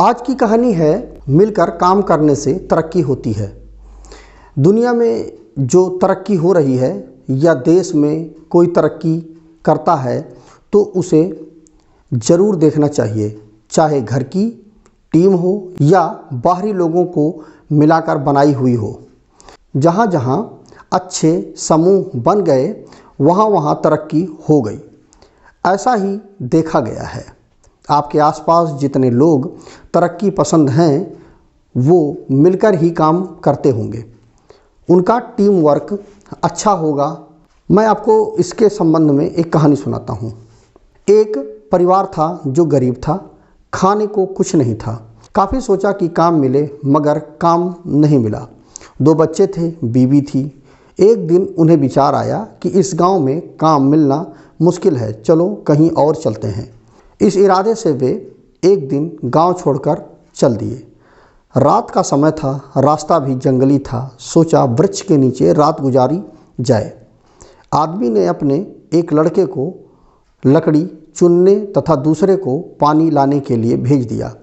आज की कहानी है मिलकर काम करने से तरक्की होती है। दुनिया में जो तरक्की हो रही है या देश में कोई तरक्की करता है तो उसे ज़रूर देखना चाहिए, चाहे घर की टीम हो या बाहरी लोगों को मिलाकर बनाई हुई हो। जहाँ जहाँ अच्छे समूह बन गए वहाँ वहाँ तरक्की हो गई। ऐसा ही देखा गया है। आपके आसपास जितने लोग तरक्की पसंद हैं वो मिलकर ही काम करते होंगे, उनका टीम वर्क अच्छा होगा। मैं आपको इसके संबंध में एक कहानी सुनाता हूँ। एक परिवार था जो गरीब था, खाने को कुछ नहीं था। काफ़ी सोचा कि काम मिले मगर काम नहीं मिला। 2 बच्चे थे, बीवी थी। एक दिन उन्हें विचार आया कि इस गांव में काम मिलना मुश्किल है, चलो कहीं और चलते हैं। इस इरादे से वे एक दिन गांव छोड़कर चल दिए। रात का समय था, रास्ता भी जंगली था। सोचा वृक्ष के नीचे रात गुजारी जाए। आदमी ने अपने एक लड़के को लकड़ी चुनने तथा दूसरे को पानी लाने के लिए भेज दिया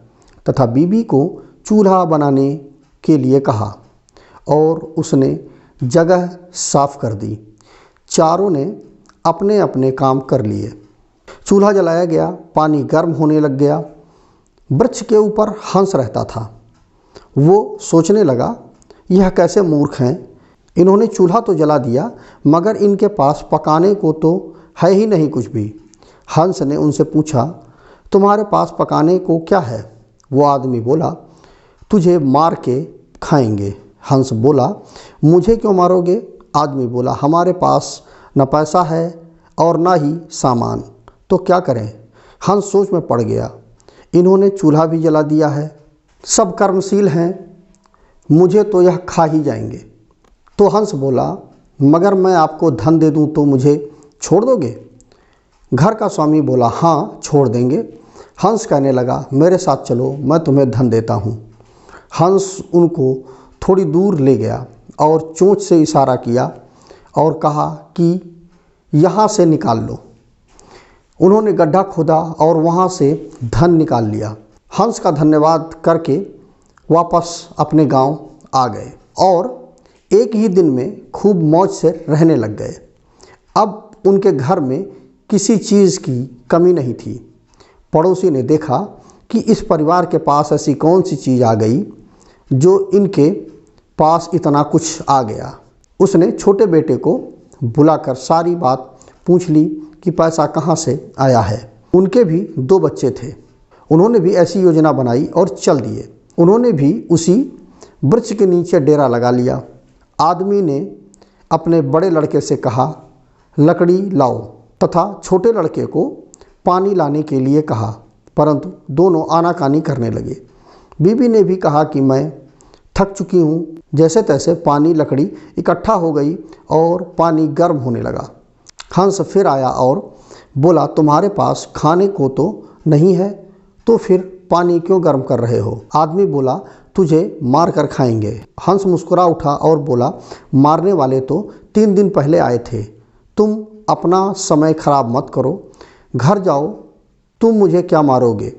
तथा बीबी को चूल्हा बनाने के लिए कहा और उसने जगह साफ कर दी। चारों ने अपने अपने काम कर लिए। चूल्हा जलाया गया, पानी गर्म होने लग गया। वृक्ष के ऊपर हंस रहता था। वो सोचने लगा, यह कैसे मूर्ख हैं, इन्होंने चूल्हा तो जला दिया मगर इनके पास पकाने को तो है ही नहीं कुछ भी। हंस ने उनसे पूछा, तुम्हारे पास पकाने को क्या है? वो आदमी बोला, तुझे मार के खाएंगे। हंस बोला, मुझे क्यों मारोगे? आदमी बोला, हमारे पास न पैसा है और न ही सामान, तो क्या करें? हंस सोच में पड़ गया, इन्होंने चूल्हा भी जला दिया है, सब कर्मशील हैं, मुझे तो यह खा ही जाएंगे। तो हंस बोला, मगर मैं आपको धन दे दूं तो मुझे छोड़ दोगे? घर का स्वामी बोला, हाँ छोड़ देंगे। हंस कहने लगा, मेरे साथ चलो, मैं तुम्हें धन देता हूँ। हंस उनको थोड़ी दूर ले गया और चोंच से इशारा किया और कहा कि यहाँ से निकाल लो। उन्होंने गड्ढा खोदा और वहाँ से धन निकाल लिया। हंस का धन्यवाद करके वापस अपने गांव आ गए और एक ही दिन में खूब मौज से रहने लग गए। अब उनके घर में किसी चीज़ की कमी नहीं थी। पड़ोसी ने देखा कि इस परिवार के पास ऐसी कौन सी चीज़ आ गई जो इनके पास इतना कुछ आ गया। उसने छोटे बेटे को बुलाकर सारी बात पूछ ली कि पैसा कहाँ से आया है। उनके भी 2 बच्चे थे। उन्होंने भी ऐसी योजना बनाई और चल दिए। उन्होंने भी उसी वृक्ष के नीचे डेरा लगा लिया। आदमी ने अपने बड़े लड़के से कहा, लकड़ी लाओ, तथा छोटे लड़के को पानी लाने के लिए कहा, परंतु दोनों आनाकानी करने लगे। बीबी ने भी कहा कि मैं थक चुकी हूँ। जैसे तैसे पानी लकड़ी इकट्ठा हो गई और पानी गर्म होने लगा। हंस फिर आया और बोला, तुम्हारे पास खाने को तो नहीं है तो फिर पानी क्यों गर्म कर रहे हो? आदमी बोला, तुझे मार कर खाएंगे। हंस मुस्कुरा उठा और बोला, मारने वाले तो 3 दिन पहले आए थे, तुम अपना समय खराब मत करो, घर जाओ, तुम मुझे क्या मारोगे?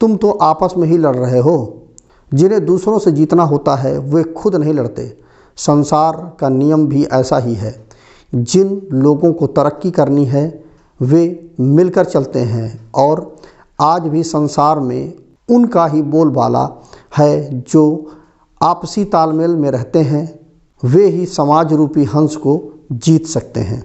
तुम तो आपस में ही लड़ रहे हो। जिन्हें दूसरों से जीतना होता है वे खुद नहीं लड़ते। संसार का नियम भी ऐसा ही है। जिन लोगों को तरक्की करनी है वे मिलकर चलते हैं और आज भी संसार में उनका ही बोलबाला है। जो आपसी तालमेल में रहते हैं वे ही समाज रूपी हंस को जीत सकते हैं।